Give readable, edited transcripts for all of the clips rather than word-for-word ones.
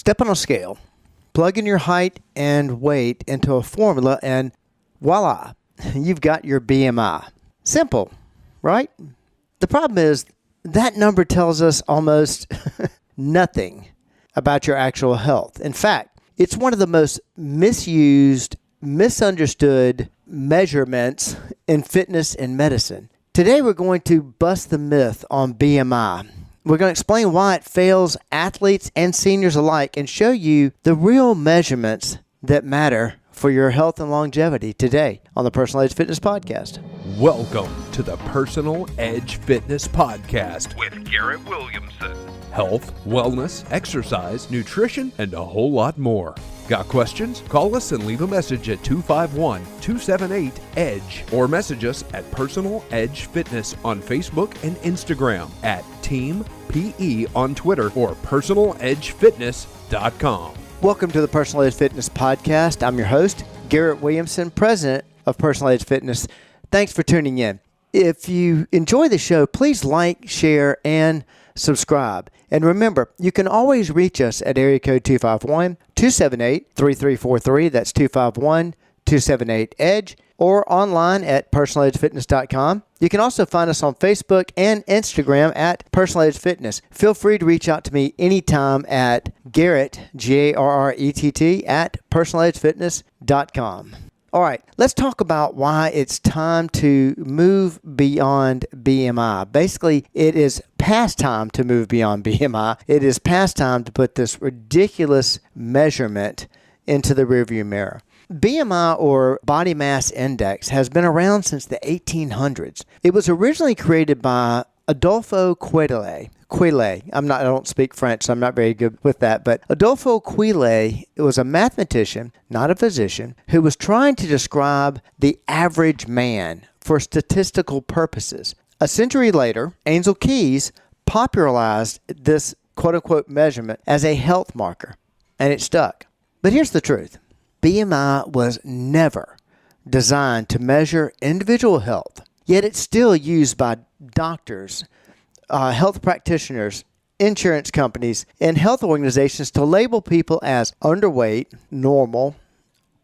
Step on a scale, plug in your height and weight into a formula, and voila, you've got your BMI. Simple, right? The problem is that number tells us almost nothing about your actual health. In fact, it's one of the most misused, misunderstood measurements in fitness and medicine. Today, we're going to bust the myth on BMI. We're going to explain why it fails athletes and seniors alike and show you the real measurements that matter for your health and longevity today on the Personal Edge Fitness Podcast. Welcome to the Personal Edge Fitness Podcast with Garrett Williamson. Health, wellness, exercise, nutrition, and a whole lot more. Got questions? Call us and leave a message at 251-278-EDGE or message us at Personal Edge Fitness on Facebook and Instagram, at Team PE on Twitter, or personaledgefitness.com. Welcome to the Personal Edge Fitness Podcast. I'm your host, Garrett Williamson, president of Personal Edge Fitness. Thanks for tuning in. If you enjoy the show, please like, share, and subscribe. And remember, you can always reach us at area code 251-278-3343. That's 251-278-EDGE, or online at personaledgefitness.com. You can also find us on Facebook and Instagram at Personal Edge Fitness. Feel free to reach out to me anytime at Garrett, Garrett, at personaledgefitness.com. All right, let's talk about why it's time to move beyond BMI. Basically, it is past time to move beyond BMI. It is past time to put this ridiculous measurement into the rearview mirror. BMI, or body mass index, has been around since the 1800s. It was originally created by Adolphe Quetelet. I don't speak French, so I'm not very good with that. But Adolphe Quetelet was a mathematician, not a physician, who was trying to describe the average man for statistical purposes. A century later, Ansel Keys popularized this quote-unquote measurement as a health marker, and it stuck. But here's the truth. BMI was never designed to measure individual health, yet it's still used by doctors, health practitioners, insurance companies, and health organizations to label people as underweight, normal,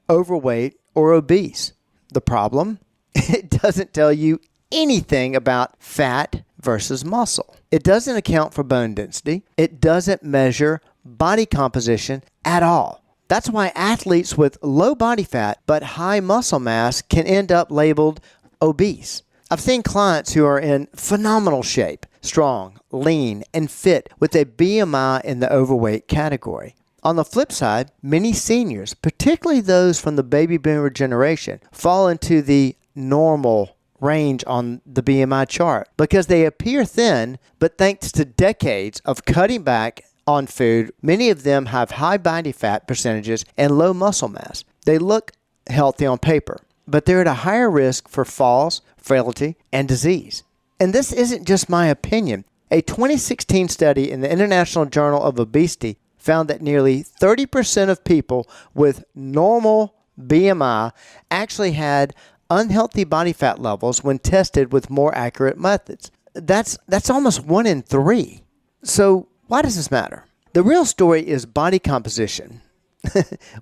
overweight, or obese. The problem? It doesn't tell you anything about fat versus muscle. It doesn't account for bone density. It doesn't measure body composition at all. That's why athletes with low body fat but high muscle mass can end up labeled obese. I've seen clients who are in phenomenal shape, strong, lean, and fit with a BMI in the overweight category. On the flip side, many seniors, particularly those from the baby boomer generation, fall into the normal range on the BMI chart because they appear thin, but thanks to decades of cutting back on food, many of them have high body fat percentages and low muscle mass. They look healthy on paper, but they're at a higher risk for falls, frailty, and disease. And this isn't just my opinion. A 2016 study in the International Journal of Obesity found that nearly 30% of people with normal BMI actually had unhealthy body fat levels when tested with more accurate methods. That's almost 1 in 3. So why does this matter? The real story is body composition.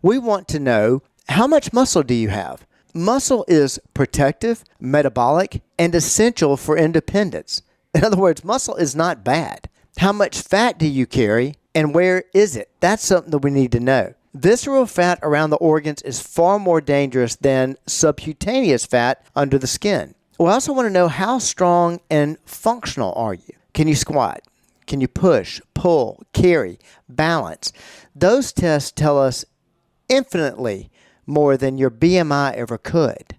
We want to know, how much muscle do you have? Muscle is protective, metabolic, and essential for independence. In other words, muscle is not bad. How much fat do you carry, and where is it? That's something that we need to know. Visceral fat around the organs is far more dangerous than subcutaneous fat under the skin. We also want to know, how strong and functional are you? Can you squat? Can you push, pull, carry, balance? Those tests tell us infinitely more than your BMI ever could.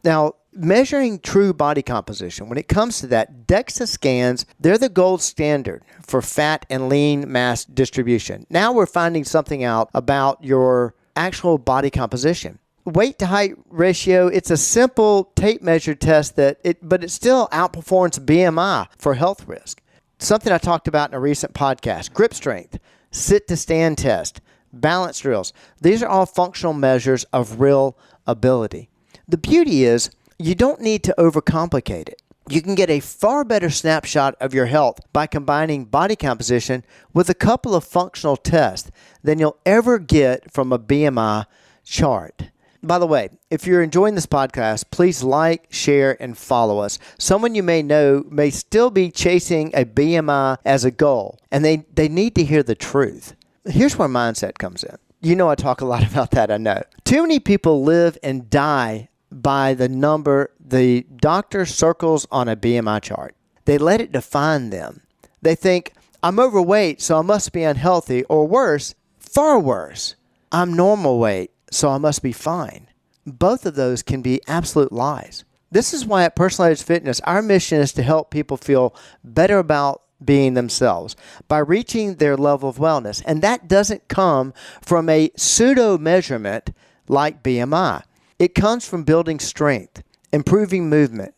Now, measuring true body composition, when it comes to that, DEXA scans, they're the gold standard for fat and lean mass distribution. Now we're finding something out about your actual body composition. Weight to height ratio, it's a simple tape measure test but it still outperforms BMI for health risk. Something I talked about in a recent podcast: grip strength, sit to stand test, balance drills. These are all functional measures of real ability. The beauty is, you don't need to overcomplicate it. You can get a far better snapshot of your health by combining body composition with a couple of functional tests than you'll ever get from a BMI chart. By the way, if you're enjoying this podcast, please like, share, and follow us. Someone you may know may still be chasing a BMI as a goal, and they need to hear the truth. Here's where mindset comes in. You know I talk a lot about that, I know. Too many people live and die by the number the doctor circles on a BMI chart. They let it define them. They think, I'm overweight, so I must be unhealthy, or worse, far worse, I'm normal weight, so I must be fine. Both of those can be absolute lies. This is why at Personal Edge Fitness, our mission is to help people feel better about being themselves by reaching their level of wellness. And that doesn't come from a pseudo measurement like BMI. It comes from building strength, improving movement,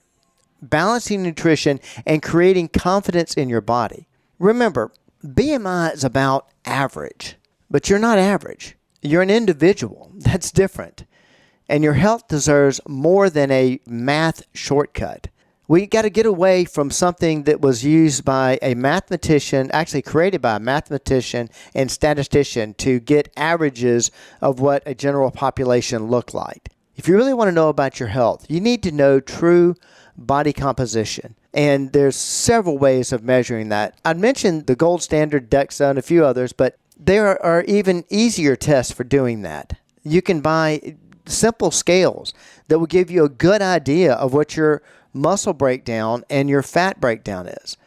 balancing nutrition, and creating confidence in your body. Remember, BMI is about average, but you're not average. You're an individual. That's different. And your health deserves more than a math shortcut. We got to get away from something that was used by a mathematician, actually created by a mathematician and statistician to get averages of what a general population looked like. If you really want to know about your health, you need to know true body composition. And there's several ways of measuring that. I mentioned the gold standard DEXA and a few others, but there are even easier tests for doing that. You can buy simple scales that will give you a good idea of what your muscle breakdown and your fat breakdown is.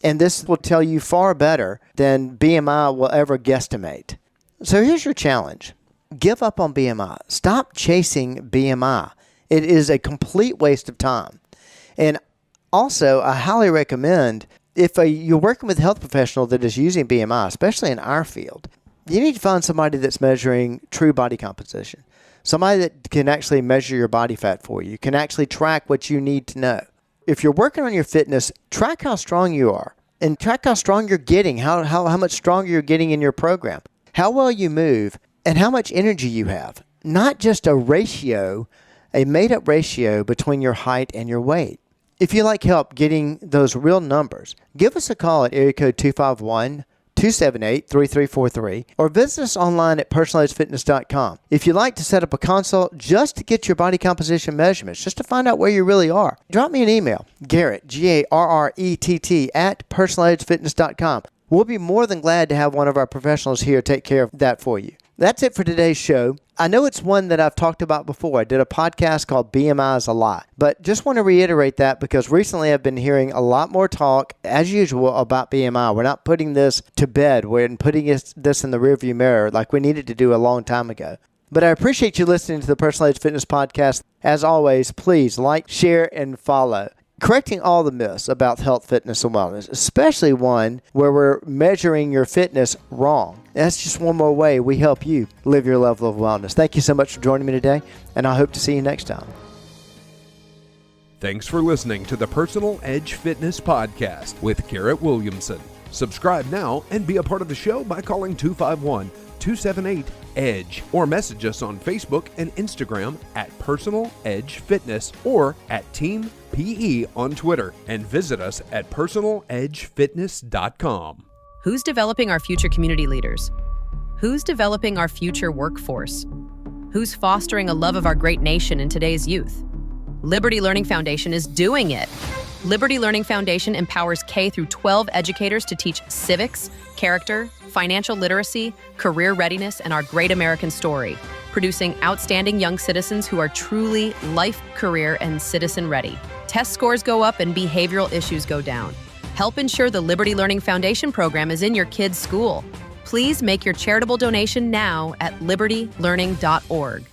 And this will tell you far better than BMI will ever guesstimate. So here's your challenge. Give up on BMI. Stop chasing BMI. It is a complete waste of time. And also, I highly recommend if you're working with a health professional that is using BMI, especially in our field, you need to find somebody that's measuring true body composition. Somebody that can actually measure your body fat for you, can actually track what you need to know. If you're working on your fitness, track how strong you are and track how strong you're getting, how much stronger you're getting in your program, how well you move, and how much energy you have. Not just a ratio, a made-up ratio between your height and your weight. If you'd like help getting those real numbers, give us a call at area code 251-278-3343 or visit us online at personaledgefitness.com. If you'd like to set up a consult just to get your body composition measurements, just to find out where you really are, drop me an email, Garrett, Garrett, at personaledgefitness.com. We'll be more than glad to have one of our professionals here take care of that for you. That's it for today's show. I know it's one that I've talked about before. I did a podcast called BMI is a Lie. But just want to reiterate that because recently I've been hearing a lot more talk, as usual, about BMI. We're not putting this to bed. We're putting this in the rearview mirror like we needed to do a long time ago. But I appreciate you listening to the Personal Edge Fitness Podcast. As always, please like, share, and follow. Correcting all the myths about health, fitness, and wellness, especially one where we're measuring your fitness wrong. That's just one more way we help you live your level of wellness. Thank you so much for joining me today, and I hope to see you next time. Thanks for listening to the Personal Edge Fitness Podcast with Garrett Williamson. Subscribe now and be a part of the show by calling 251-278-EDGE or message us on Facebook and Instagram at Personal Edge Fitness or at Team PE on Twitter, and visit us at personaledgefitness.com. Who's developing our future community leaders? Who's developing our future workforce? Who's fostering a love of our great nation in today's youth? Liberty Learning Foundation is doing it. Liberty Learning Foundation empowers K through 12 educators to teach civics, character, financial literacy, career readiness, and our great American story, producing outstanding young citizens who are truly life, career, and citizen ready. Test scores go up and behavioral issues go down. Help ensure the Liberty Learning Foundation program is in your kid's school. Please make your charitable donation now at libertylearning.org.